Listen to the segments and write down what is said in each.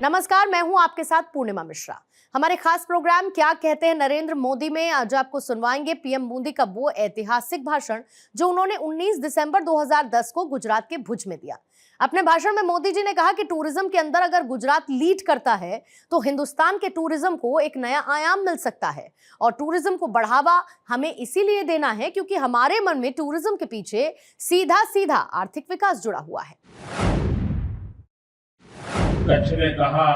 नमस्कार, मैं हूं आपके साथ पूर्णिमा मिश्रा। हमारे खास प्रोग्राम क्या कहते हैं नरेंद्र मोदी में आज आपको सुनवाएंगे पीएम मोदी का वो ऐतिहासिक भाषण जो उन्होंने 19 दिसंबर 2010 को गुजरात के भुज में दिया। अपने भाषण में मोदी जी ने कहा कि टूरिज्म के अंदर अगर गुजरात लीड करता है तो हिंदुस्तान के टूरिज्म को एक नया आयाम मिल सकता है और टूरिज्म को बढ़ावा हमें इसीलिए देना है क्योंकि हमारे मन में टूरिज्म के पीछे सीधा सीधा आर्थिक विकास जुड़ा हुआ है। कच्छ ने कहा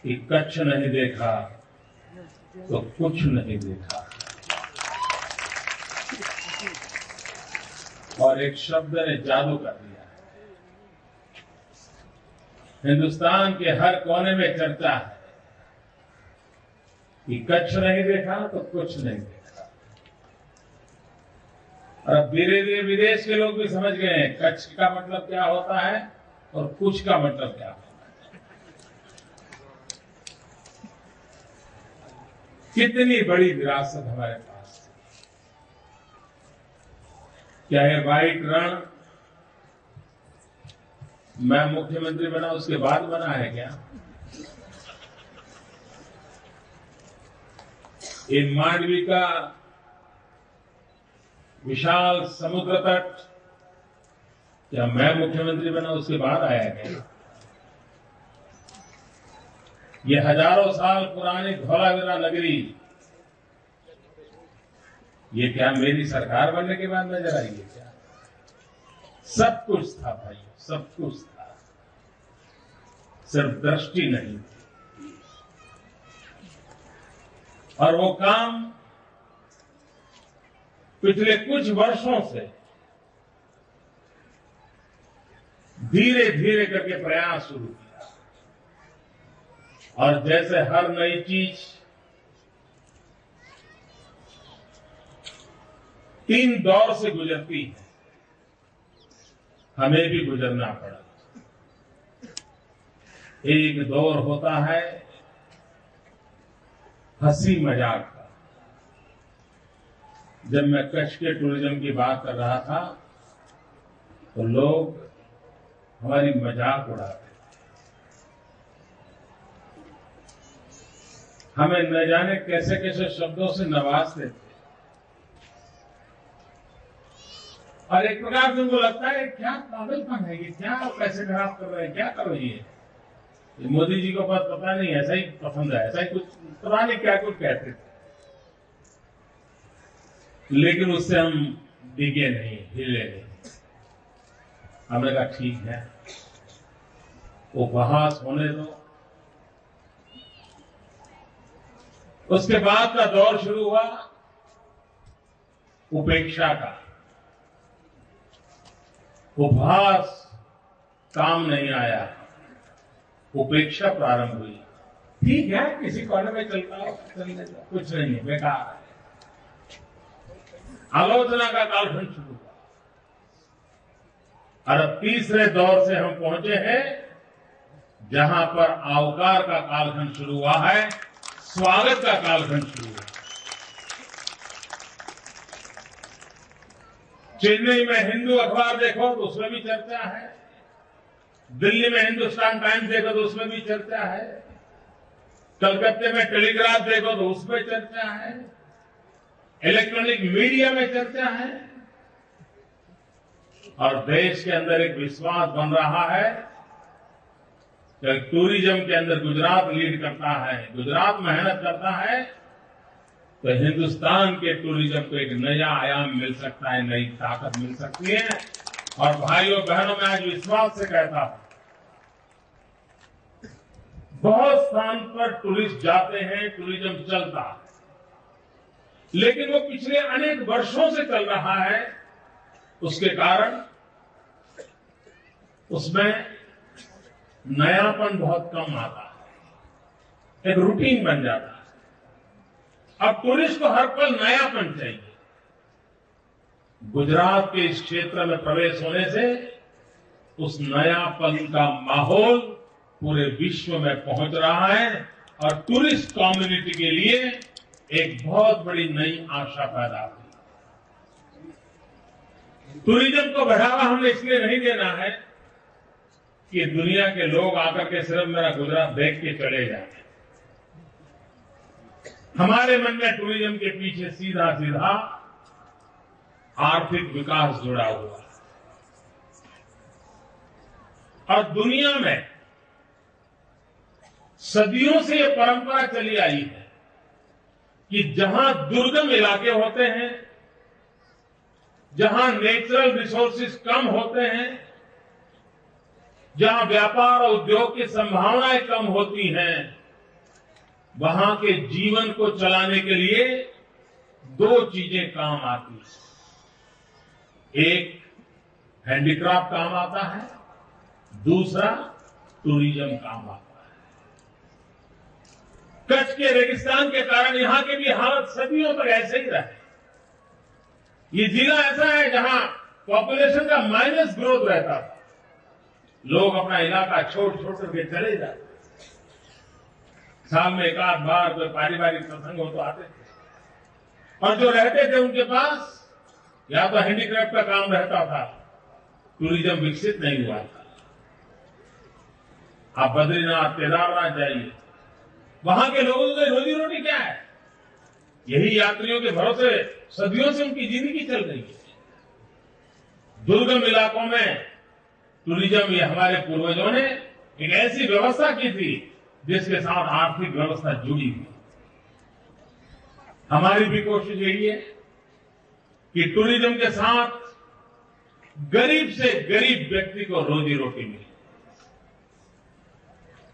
कि कच्छ नहीं देखा तो कुछ नहीं देखा, और एक शब्द ने जादू कर दिया। हिंदुस्तान के हर कोने में चर्चा है कि कच्छ नहीं देखा तो कुछ नहीं देखा, और अब धीरे धीरे विदेश के लोग भी समझ गए हैं कच्छ का मतलब क्या होता है और कुछ का मतलब क्या होता है। कितनी बड़ी विरासत हमारे पास है। क्या ये व्हाइट रण मैं मुख्यमंत्री बना उसके बाद बना है क्या? ये मांडवी का विशाल समुद्र तट क्या मैं मुख्यमंत्री बना उसके बाद आया क्या? ये हजारों साल पुरानी धौलावीरा नगरी ये क्या मेरी सरकार बनने के बाद नजर आई है क्या? सब कुछ था भाई, सब कुछ था, सिर्फ दृष्टि नहीं थी। और वो काम पिछले कुछ वर्षों से धीरे धीरे करके प्रयास शुरू किया, और जैसे हर नई चीज 3 दौर से गुजरती है, हमें भी गुजरना पड़ा। एक दौर होता है हंसी मजाक का। जब मैं कच्छ के टूरिज्म की बात कर रहा था तो लोग हमारी मजाक उड़ाते, हमें न जाने कैसे कैसे शब्दों से नवाजते थे, और एक प्रकार से उनको लगता है क्या पागलपन है, ये क्या पैसे खराब कर रहे हैं, क्या कर रही है ये मोदी जी को पता नहीं, ऐसा ही पसंद है, ऐसा ही कुछ पता नहीं क्या कुछ कहते थे। लेकिन उससे हम डिगे नहीं, हिले नहीं। हमने कहा ठीक है, उपहास होने दो। उसके बाद का दौर शुरू हुआ उपेक्षा का। उपहास काम नहीं आया, उपेक्षा प्रारंभ हुई। ठीक है, किसी कोने में चलता हो, चलने दो, कुछ नहीं है, बेकार है। आलोचना का कालखंड शुरू हुआ, और अब तीसरे दौर से हम पहुंचे हैं जहां पर आवकार का कालखंड शुरू हुआ है, स्वागत का कालखंड शुरू हुआ। चेन्नई में हिंदू अखबार देखो तो उसमें भी चर्चा है, दिल्ली में हिंदुस्तान टाइम्स देखो तो उसमें भी चर्चा है, कलकत्ते में टेलीग्राफ देखो तो उसमें चर्चा है, इलेक्ट्रॉनिक मीडिया में चर्चा है, और देश के अंदर एक विश्वास बन रहा है कि टूरिज्म के अंदर गुजरात लीड करता है, गुजरात मेहनत करता है तो हिंदुस्तान के टूरिज्म को एक नया आयाम मिल सकता है, नई ताकत मिल सकती है। और भाइयों बहनों, मैं आज विश्वास से कहता हूं, बहुत स्थान पर टूरिस्ट जाते हैं, टूरिज्म चलता है, लेकिन वो पिछले अनेक वर्षों से चल रहा है। उसके कारण उसमें नयापन बहुत कम आता है, एक रूटीन बन जाता है। अब टूरिस्ट को हर पल नयापन चाहिए। गुजरात के इस क्षेत्र में प्रवेश होने से उस नयापन का माहौल पूरे विश्व में पहुंच रहा है, और टूरिस्ट कम्युनिटी के लिए एक बहुत बड़ी नई आशा पैदा हुई। टूरिज्म को बढ़ावा हमने इसलिए नहीं देना है कि दुनिया के लोग आकर के सिर्फ मेरा गुजरात देख के चले जाए। हमारे मन में टूरिज्म के पीछे सीधा सीधा आर्थिक विकास जुड़ा हुआ है। और दुनिया में सदियों से यह परंपरा चली आई है कि जहां दुर्गम इलाके होते हैं, जहां नेचुरल रिसोर्सेज कम होते हैं, जहां व्यापार और उद्योग की संभावनाएं कम होती हैं, वहां के जीवन को चलाने के लिए दो चीजें काम आती हैं। एक हैंडीक्राफ्ट काम आता है, दूसरा टूरिज्म काम आता है। कच्छ के रेगिस्तान के कारण यहां की भी हालत सदियों तक ऐसे ही रहे। ये जिला ऐसा है जहां पॉपुलेशन का माइनस ग्रोथ रहता था। लोग अपना इलाका छोड़ करके चले जाते, साल में एक आध बार कोई पारिवारिक प्रसंग हो तो आते थे। और जो रहते थे उनके पास या तो हैंडीक्राफ्ट का काम रहता था, टूरिज्म विकसित नहीं हुआ था। आप बद्रीनाथ, केदारनाथ जाइए, वहां के लोगों की रोजी रोटी क्या है? यही यात्रियों के भरोसे सदियों से उनकी जिंदगी चल रही है। दुर्गम इलाकों में टूरिज्म, ये हमारे पूर्वजों ने एक ऐसी व्यवस्था की थी जिसके साथ आर्थिक व्यवस्था जुड़ी हुई। हमारी भी कोशिश यही है कि टूरिज्म के साथ गरीब से गरीब व्यक्ति को रोजी रोटी मिले।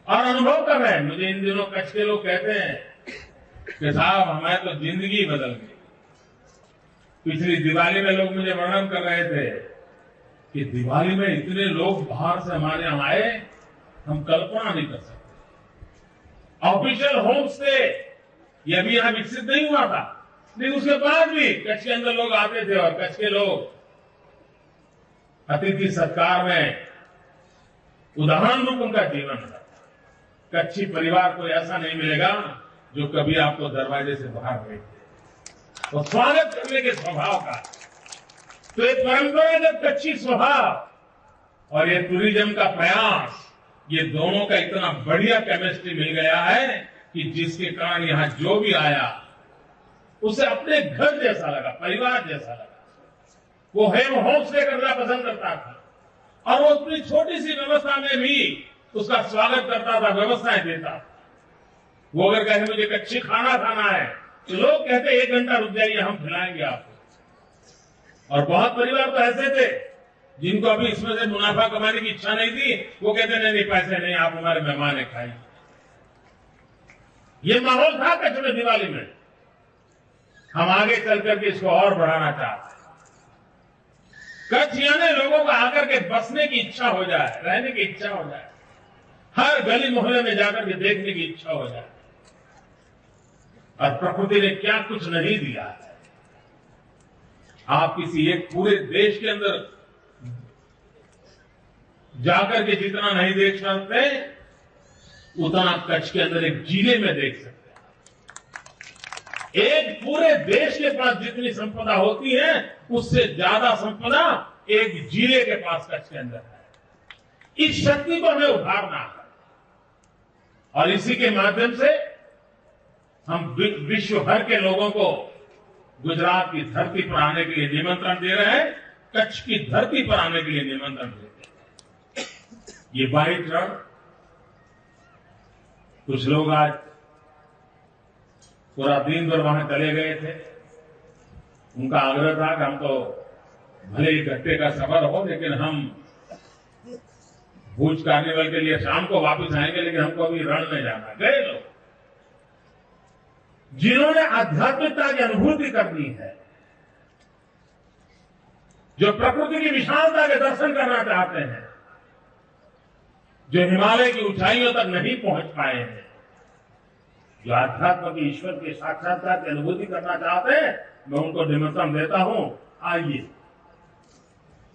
और अनुभव कर रहे हैं, मुझे इन दिनों कच्छ के लोग कहते हैं कि साहब हमारी तो जिंदगी बदल गई। पिछली दिवाली में लोग मुझे वर्णन कर रहे थे कि दिवाली में इतने लोग बाहर से हमारे यहां आए, हम कल्पना नहीं कर सकते। ऑफिशियल होम स्टे ये अभी यहां विकसित नहीं हुआ था, लेकिन उसके बाद भी कच्छ के अंदर लोग आते थे और कच्छ के लोग अतिथि सत्कार में उदाहरण रूप उनका जीवन था। कच्छी परिवार को ऐसा नहीं मिलेगा जो कभी आपको दरवाजे से बाहर भेज दे, वो स्वागत करने के स्वभाव का। तो ये परंपरागत कच्छी स्वभाव और ये टूरिज्म का प्रयास, ये दोनों का इतना बढ़िया केमिस्ट्री मिल गया है कि जिसके कारण यहां जो भी आया उसे अपने घर जैसा लगा, परिवार जैसा लगा। वो होम स्टे करना पसंद करता था और वो अपनी छोटी सी व्यवस्था में भी उसका स्वागत करता था, व्यवस्थाएं देता था। वो अगर कहे मुझे कच्ची खाना खाना है तो लोग कहते 1 घंटा रुक जाइए, हम खिलाएंगे आपको। और बहुत परिवार तो ऐसे थे जिनको अभी इसमें से मुनाफा कमाने की इच्छा नहीं थी, वो कहते नहीं पैसे नहीं, आप हमारे मेहमान है, खाइए। ये माहौल था कच्छ में दिवाली में। हम आगे चल करके इसको और बढ़ाना चाहते हैं। कच्छ यानी लोगों को आकर के बसने की इच्छा हो जाए, रहने की इच्छा हो जाए, हर गली मोहल्ले में जाकर के देखने की इच्छा हो जाए। और प्रकृति ने क्या कुछ नहीं दिया है। आप किसी एक पूरे देश के अंदर जाकर के जितना नहीं देख सकते, उतना कच्छ के अंदर एक जिले में देख सकते हैं। एक पूरे देश के पास जितनी संपदा होती है, उससे ज्यादा संपदा एक जिले के पास कच्छ के अंदर है। इस शक्ति को हमें उभारना है और इसी के माध्यम से हम विश्व भर के लोगों को गुजरात की धरती पर आने के लिए निमंत्रण दे रहे हैं, कच्छ की धरती पर आने के लिए निमंत्रण देते हैं। ये बाइक रण, कुछ लोग आज पूरा दिन भर वहां चले गए थे। उनका आग्रह था कि हम तो भले ही घंटे का सफर हो, लेकिन हम भूज कार्निवल के लिए शाम को वापस आएंगे, लेकिन हमको अभी रण में जाना। गए लोग जिन्होंने आध्यात्मिकता की अनुभूति करनी है, जो प्रकृति की विशालता के दर्शन करना चाहते हैं, जो हिमालय की ऊंचाइयों तक नहीं पहुंच पाए हैं, जो आध्यात्म की ईश्वर के साक्षात्कार की अनुभूति करना चाहते हैं, मैं उनको निमंत्रण देता हूं, आइए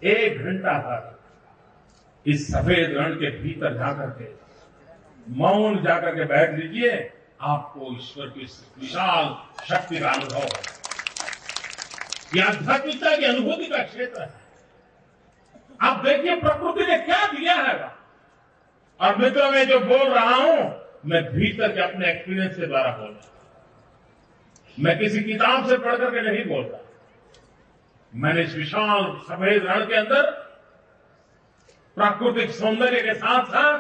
1 घंटा तक इस सफेद रण के भीतर जाकर के मौन जाकर के बैठ लीजिए, आपको ईश्वर की विशाल शक्ति का अनुभव होगा। यह आध्यात्मिकता की अनुभूति का क्षेत्र है। आप देखिए प्रकृति ने क्या दिया है। और मित्रों, मैं जो बोल रहा हूं, मैं भीतर के अपने एक्सपीरियंस के द्वारा बोल रहा हूं। मैं किसी किताब से पढ़ करके नहीं बोल रहा। मैंने इस विशाल सफेद रण के अंदर प्राकृतिक सौंदर्य के साथ साथ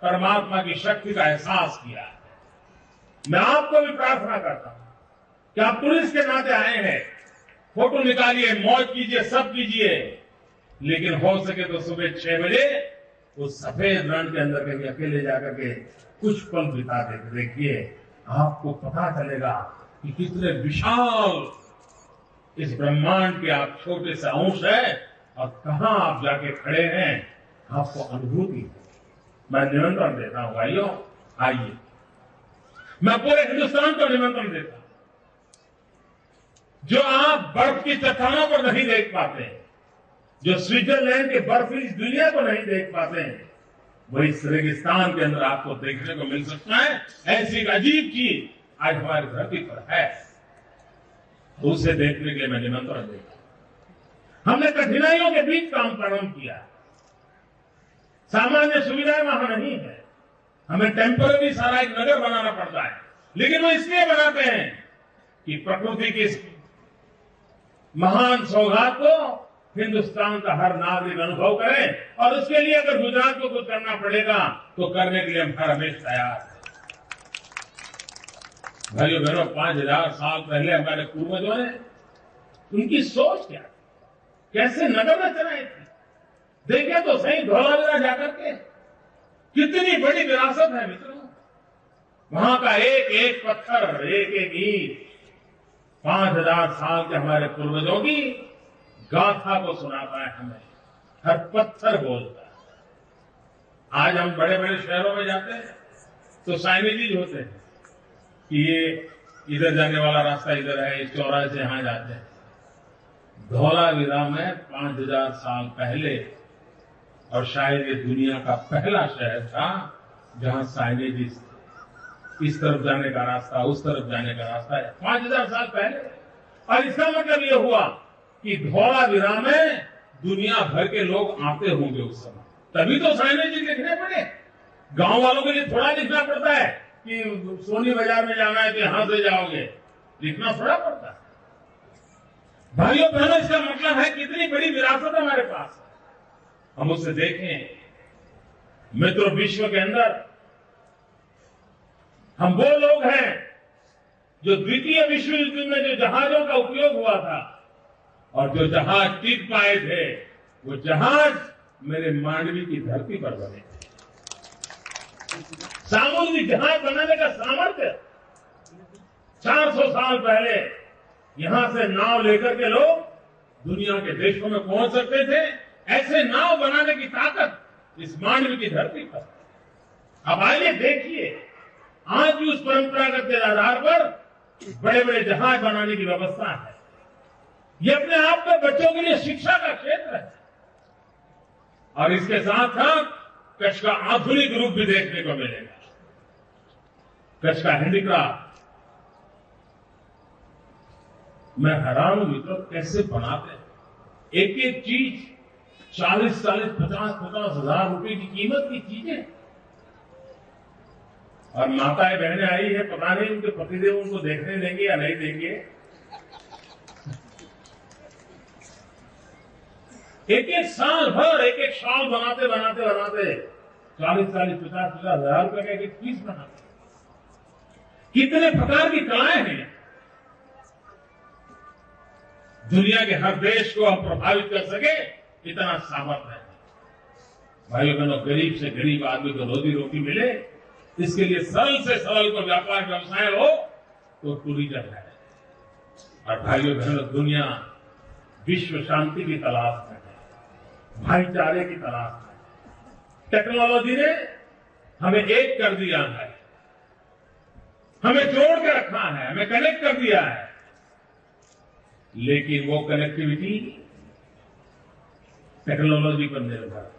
परमात्मा की शक्ति का एहसास किया है। मैं आपको भी प्रार्थना करता हूं कि आप टूरिस्ट के नाते आए हैं, फोटो निकालिए, मौज कीजिए, सब कीजिए, लेकिन हो सके तो सुबह 6 बजे उस सफेद रण के अंदर कहीं अकेले जाकर के कुछ पल बिता देखिए। आपको पता चलेगा कि कितने विशाल इस ब्रह्मांड के आप छोटे से अंश है और कहां आप जाके खड़े हैं, आपको अनुभूति है। मैं निमंत्रण देता हूं भाइयों, आइए। मैं पूरे हिंदुस्तान को निमंत्रण देता हूं। जो आप बर्फ की चट्टानों पर नहीं देख पाते, जो स्विट्जरलैंड के बर्फीली दुनिया को नहीं देख पाते, वही इस रेगिस्तान के अंदर आपको देखने को मिल सकता है। ऐसी एक अजीब चीज आज हमारी धरती पर है, तो उसे देखने के लिए मैं निमंत्रण देता हूं। हमने कठिनाइयों के बीच काम प्रारंभ किया। सामान्य सुविधाएं वहां नहीं है, हमें टेम्पररी सारा एक नगर बनाना पड़ता है, लेकिन वो इसलिए बनाते हैं कि प्रकृति की इस महान सौगात को हिंदुस्तान का हर नागरिक अनुभव करे, और उसके लिए अगर गुजरात को कुछ करना पड़ेगा तो करने के लिए हम हर हमेशा तैयार हैं। भाइयों बहनों, 5000 साल पहले हमारे पूर्वजों ने, उनकी सोच क्या, कैसे नगर रचनाएं थी, देखे तो सही धौलावीरा जाकर के, कितनी बड़ी विरासत है मित्रों। वहां का एक एक पत्थर, एक एक ईंट 5000 साल के हमारे पूर्वजों की गाथा को सुनाता है हमें। हर पत्थर बोलता है। आज हम बड़े बड़े शहरों में जाते हैं तो साइनेज होते हैं कि ये इधर जाने वाला रास्ता इधर है, इस चौराहे से यहां जाते हैं। धौलावीरा में 5000 साल पहले, और शायद ये दुनिया का पहला शहर था जहां साइनेज इस तरफ जाने का रास्ता, उस तरफ जाने का रास्ता है, 5000 साल पहले। और इसका मतलब ये हुआ कि धौलावीरा में दुनिया भर के लोग आते होंगे उस समय, तभी तो साइनेज लिखने पड़े। गांव वालों के लिए थोड़ा लिखना पड़ता है कि सोनी बाजार में जाना है तो यहां से जाओगे, लिखना थोड़ा पड़ता है। भाइयों बहनों, इसका मतलब है कितनी बड़ी विरासत हमारे पास है, हम उसे देखें। मित्रों, विश्व के अंदर हम वो लोग हैं जो द्वितीय विश्व युद्ध में जो जहाजों का उपयोग हुआ था, और जो जहाज टिक पाए थे, वो जहाज मेरे मांडवी की धरती पर बने। सामुद्रिक जहाज बनाने का सामर्थ्य 400 साल पहले यहां से नाव लेकर के लोग दुनिया के देशों में पहुंच सकते थे। ऐसे नाव बनाने की ताकत इस मांडवी की धरती पर। अब आइए देखिए, आज भी उस परंपरागत के आधार पर बड़े बड़े जहाज बनाने की व्यवस्था है। ये अपने आप में बच्चों के लिए शिक्षा का क्षेत्र है, और इसके साथ साथ कच्छ का आधुनिक रूप भी देखने को मिलेगा। कच्छ का हैंडीक्राफ्ट, मैं हैरान हूं मित्रों, कैसे बनाते हैं। एक एक चीज 40-50 हजार रुपए की कीमत की चीजें। और माताएं बहनें आई है, पता नहीं उनके पतिदेव उनको देखने देंगे या नहीं देंगे। एक एक साल भर एक एक शॉल बनाते 40-50 हजार रुपए का एक एक पीस बनाते। कितने प्रकार की कलाएं हैं। दुनिया के हर देश को हम प्रभावित कर सके इतना सामर्थ्य है। भाइयों बहनों, गरीब से गरीब आदमी को रोजी रोटी मिले, इसके लिए सरल से सरल को व्यापार व्यवसाय हो तो टूरिज्म है। और भाइयों बहनों, दुनिया विश्व शांति की तलाश में है, भाईचारे की तलाश में है। टेक्नोलॉजी ने हमें एक कर दिया है, हमें जोड़ के रखा है, हमें कनेक्ट कर दिया है, लेकिन वो कनेक्टिविटी टेक्नोलॉजी पर निर्भर है।